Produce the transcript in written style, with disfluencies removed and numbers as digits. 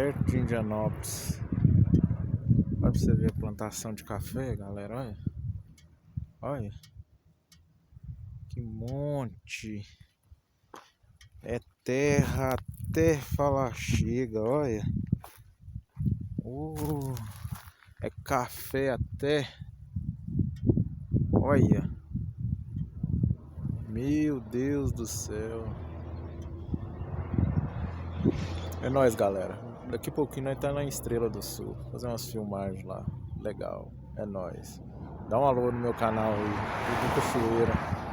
perto de Indianópolis. Olha pra você ver a plantação de café, galera, olha. Olha. Que monte. É terra até falar chega, olha. É café até. Olha. Meu Deus do céu. É nóis, galera. Daqui a pouquinho nós tá na Estrela do Sul. Fazer umas filmagens lá. Legal. É nóis. Dá um alô no meu canal aí. Dudu Cachoeira.